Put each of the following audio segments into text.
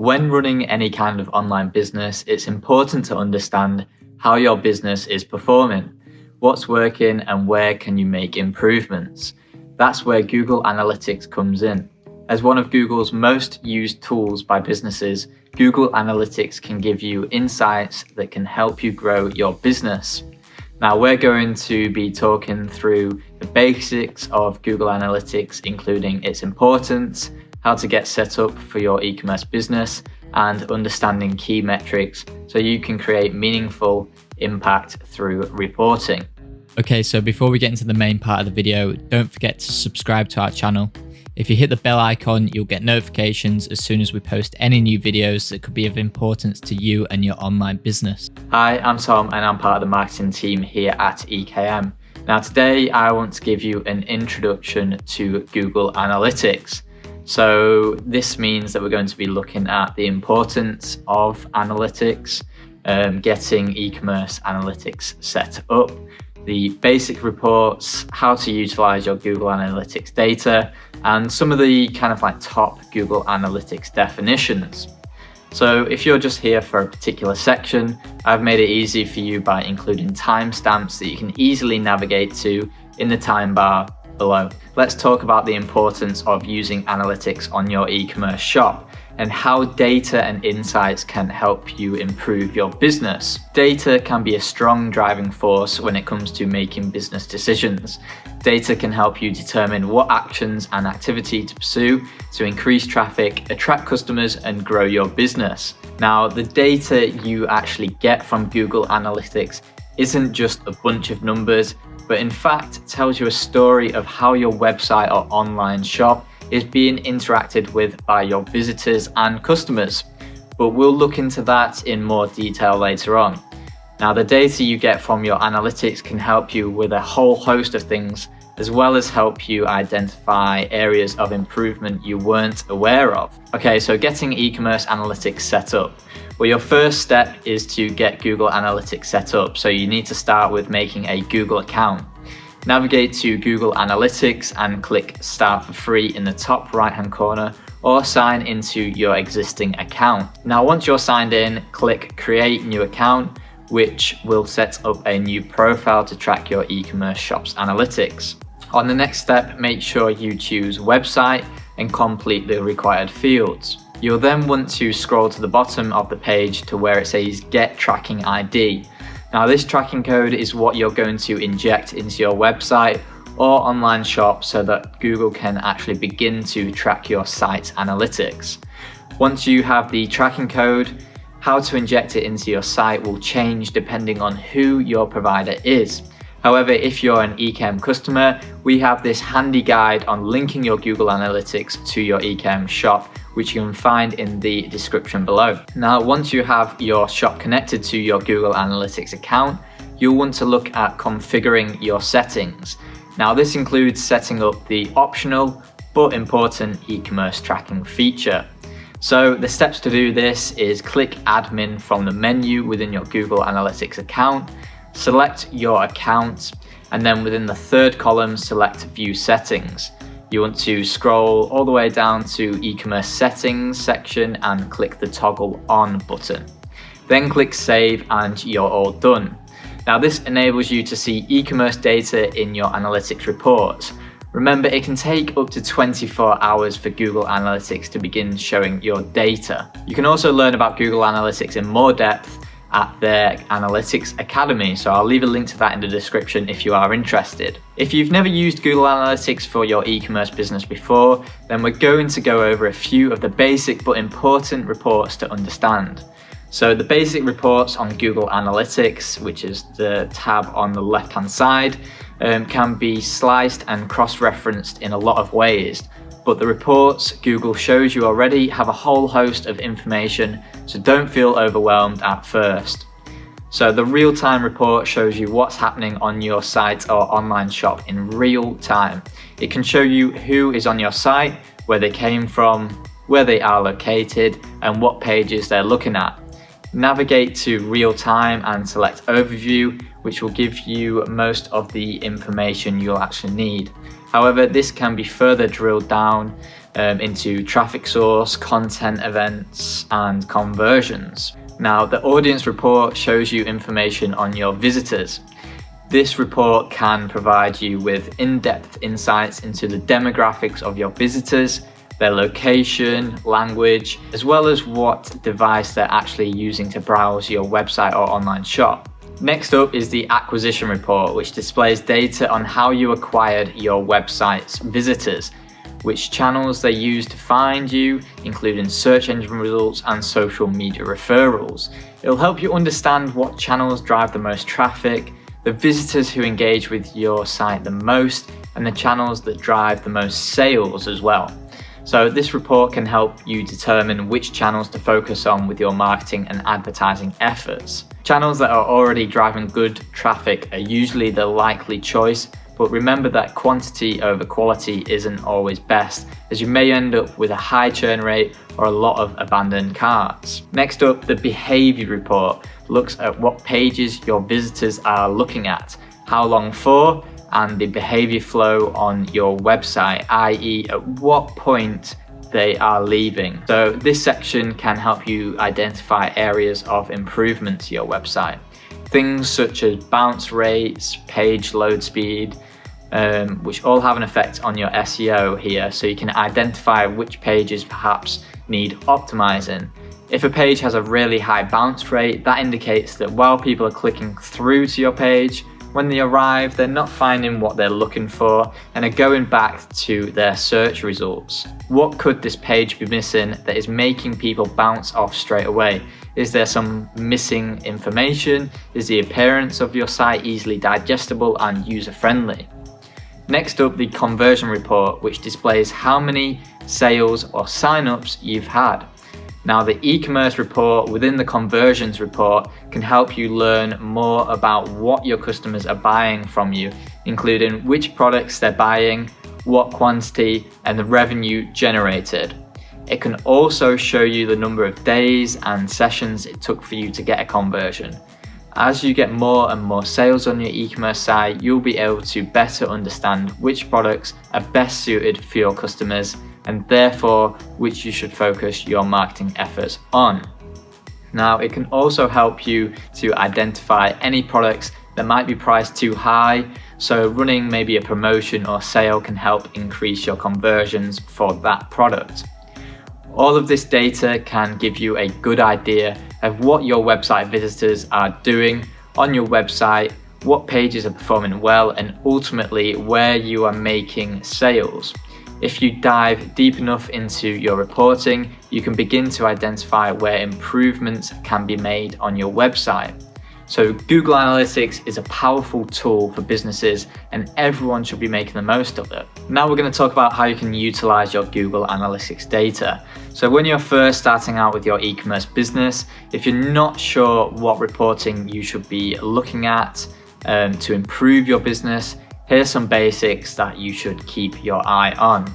When running any kind of online business, it's important to understand how your business is performing, what's working, and where can you make improvements. That's where Google Analytics comes in. As one of Google's most used tools by businesses, Google Analytics can give you insights that can help you grow your business. Now, we're going to be talking through the basics of Google Analytics, including its importance, how to get set up for your e-commerce business, and understanding key metrics so you can create meaningful impact through reporting. Okay, so before we get into the main part of the video, don't forget to subscribe to our channel. If you hit the bell icon, you'll get notifications as soon as we post any new videos that could be of importance to you and your online business. Hi, I'm Tom and I'm part of the marketing team here at EKM. Now today I want to give you an introduction to Google Analytics. So this means that we're going to be looking at the importance of analytics, getting e-commerce analytics set up, the basic reports, how to utilize your Google Analytics data, and some of the kind of like top Google Analytics definitions. So if you're just here for a particular section, I've made it easy for you by including timestamps that you can easily navigate to in the time bar below. Let's talk about the importance of using analytics on your e-commerce shop and how data and insights can help you improve your business. Data can be a strong driving force when it comes to making business decisions. Data can help you determine what actions and activity to pursue to increase traffic, attract customers, and grow your business. Now, the data you actually get from Google Analytics isn't just a bunch of numbers, but in fact tells you a story of how your website or online shop is being interacted with by your visitors and customers. But we'll look into that in more detail later on. Now, the data you get from your analytics can help you with a whole host of things, as well as help you identify areas of improvement you weren't aware of. Okay, so getting e-commerce analytics set up. Well, your first step is to get Google Analytics set up. So you need to start with making a Google account. Navigate to Google Analytics and click Start for Free in the top right-hand corner, or sign into your existing account. Now, once you're signed in, click Create New Account, which will set up a new profile to track your e-commerce shop's analytics. On the next step, make sure you choose Website and complete the required fields. You'll then want to scroll to the bottom of the page to where it says Get Tracking ID. Now, this tracking code is what you're going to inject into your website or online shop so that Google can actually begin to track your site's analytics. Once you have the tracking code, how to inject it into your site will change depending on who your provider is. However, if you're an EKM customer, we have this handy guide on linking your Google Analytics to your EKM shop, which you can find in the description below. Now, once you have your shop connected to your Google Analytics account, you'll want to look at configuring your settings. Now, this includes setting up the optional but important e-commerce tracking feature. So the steps to do this is click Admin from the menu within your Google Analytics account, select your account, and then within the third column, select View Settings. You want to scroll all the way down to e-commerce settings section and click the toggle on button. Then click Save and you're all done. Now, this enables you to see e-commerce data in your analytics reports. Remember, it can take up to 24 hours for Google Analytics to begin showing your data. You can also learn about Google Analytics in more depth at their Analytics Academy, so I'll leave a link to that in the description if you are interested. If you've never used Google Analytics for your e-commerce business before, then we're going to go over a few of the basic but important reports to understand. So the basic reports on Google Analytics, which is the tab on the left-hand side, can be sliced and cross-referenced in a lot of ways. But the reports Google shows you already have a whole host of information, so don't feel overwhelmed at first. So the real-time report shows you what's happening on your site or online shop in real time. It can show you who is on your site, where they came from, where they are located, and what pages they're looking at. Navigate to real time and select Overview, which will give you most of the information you'll actually need. However, this can be further drilled down into traffic source, content events, and conversions. Now, the audience report shows you information on your visitors. This report can provide you with in-depth insights into the demographics of your visitors, their location, language, as well as what device they're actually using to browse your website or online shop. Next up is the acquisition report, which displays data on how you acquired your website's visitors, which channels they used to find you, including search engine results and social media referrals. It'll help you understand what channels drive the most traffic, the visitors who engage with your site the most, and the channels that drive the most sales as well. So this report can help you determine which channels to focus on with your marketing and advertising efforts. Channels that are already driving good traffic are usually the likely choice, but remember that quantity over quality isn't always best, as you may end up with a high churn rate or a lot of abandoned carts. Next up, the behavior report looks at what pages your visitors are looking at, how long for, and the behavior flow on your website, i.e. at what point they are leaving. So this section can help you identify areas of improvement to your website. Things such as bounce rates, page load speed, which all have an effect on your SEO here, so you can identify which pages perhaps need optimizing. If a page has a really high bounce rate, that indicates that while people are clicking through to your page, when they arrive, they're not finding what they're looking for and are going back to their search results. What could this page be missing that is making people bounce off straight away? Is there some missing information? Is the appearance of your site easily digestible and user-friendly? Next up, the conversion report, which displays how many sales or sign-ups you've had. Now, the e-commerce report within the conversions report can help you learn more about what your customers are buying from you, including which products they're buying, what quantity, and the revenue generated. It can also show you the number of days and sessions it took for you to get a conversion. As you get more and more sales on your e-commerce site, you'll be able to better understand which products are best suited for your customers and therefore which you should focus your marketing efforts on. Now, it can also help you to identify any products that might be priced too high, so running maybe a promotion or sale can help increase your conversions for that product. All of this data can give you a good idea of what your website visitors are doing on your website, what pages are performing well, and ultimately where you are making sales. If you dive deep enough into your reporting, you can begin to identify where improvements can be made on your website. So Google Analytics is a powerful tool for businesses and everyone should be making the most of it. Now we're going to talk about how you can utilize your Google Analytics data. So when you're first starting out with your e-commerce business, if you're not sure what reporting you should be looking at to improve your business, here's some basics that you should keep your eye on.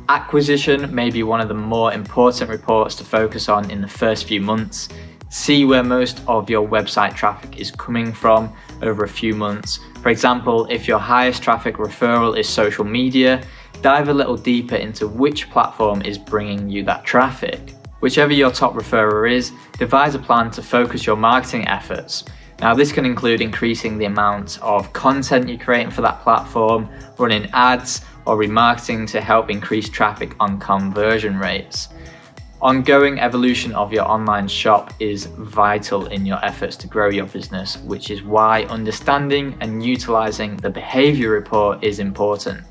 Acquisition may be one of the more important reports to focus on in the first few months. See where most of your website traffic is coming from over a few months. For example, if your highest traffic referral is social media, dive a little deeper into which platform is bringing you that traffic. Whichever your top referrer is, devise a plan to focus your marketing efforts. Now, this can include increasing the amount of content you're creating for that platform, running ads, or remarketing to help increase traffic on conversion rates. Ongoing evolution of your online shop is vital in your efforts to grow your business, which is why understanding and utilizing the behavior report is important.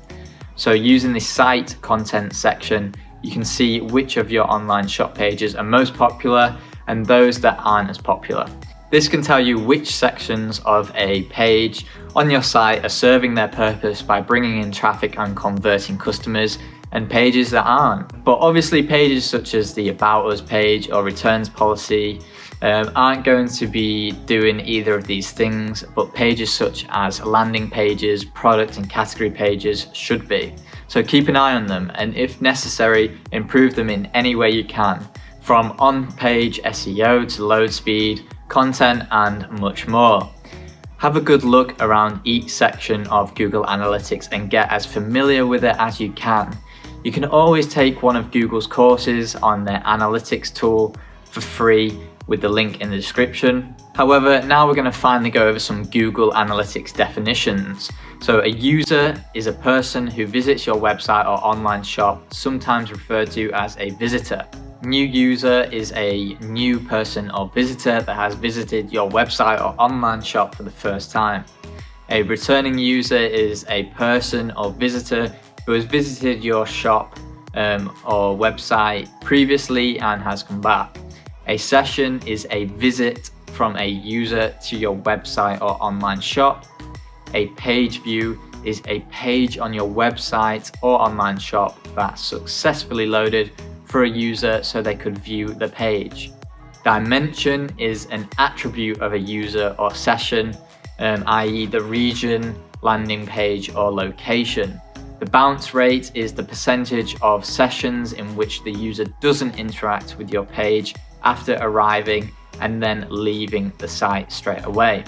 So using the site content section, you can see which of your online shop pages are most popular and those that aren't as popular. This can tell you which sections of a page on your site are serving their purpose by bringing in traffic and converting customers, and pages that aren't. But obviously pages such as the About Us page or returns policy aren't going to be doing either of these things, but pages such as landing pages, product and category pages should be. So keep an eye on them, and if necessary, improve them in any way you can, from on-page SEO to load speed, content, and much more. Have a good look around each section of Google Analytics and get as familiar with it as you can. You can always take one of Google's courses on their analytics tool for free with the link in the description. However, now we're going to finally go over some Google Analytics definitions. So a user is a person who visits your website or online shop, sometimes referred to as a visitor. New user is a new person or visitor that has visited your website or online shop for the first time. A returning user is a person or visitor who has visited your shop or website previously and has come back. A session is a visit from a user to your website or online shop. A page view is a page on your website or online shop that successfully loaded for a user so they could view the page. Dimension is an attribute of a user or session, i.e. the region, landing page, or location. The bounce rate is the percentage of sessions in which the user doesn't interact with your page after arriving and then leaving the site straight away.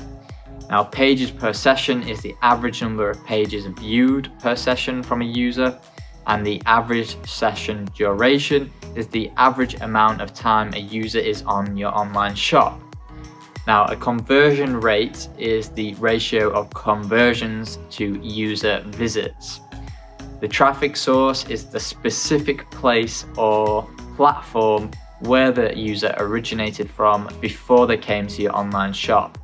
Now, pages per session is the average number of pages viewed per session from a user, and the average session duration is the average amount of time a user is on your online shop. Now, a conversion rate is the ratio of conversions to user visits. The traffic source is the specific place or platform where the user originated from before they came to your online shop.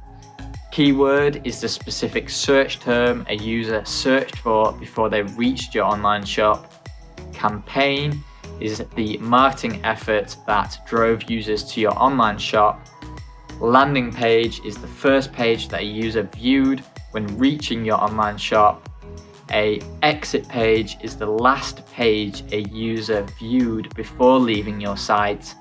Keyword is the specific search term a user searched for before they reached your online shop. Campaign is the marketing effort that drove users to your online shop. Landing page is the first page that a user viewed when reaching your online shop. A exit page is the last page a user viewed before leaving your site.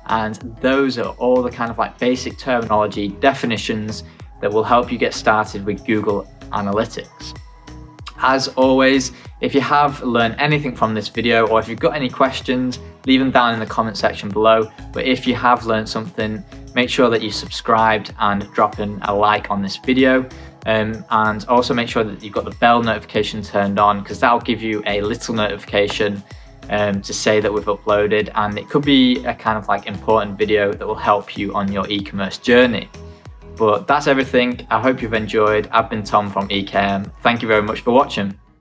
And those are all the kind of like basic terminology definitions that will help you get started with Google Analytics. As always, if you have learned anything from this video, or if you've got any questions, leave them down in the comment section below. But if you have learned something, make sure that you subscribed and drop in a like on this video. And also make sure that you've got the bell notification turned on, because that'll give you a little notification to say that we've uploaded, and it could be a kind of like important video that will help you on your e-commerce journey. But that's everything. I hope you've enjoyed. I've been Tom from EKM. Thank you very much for watching.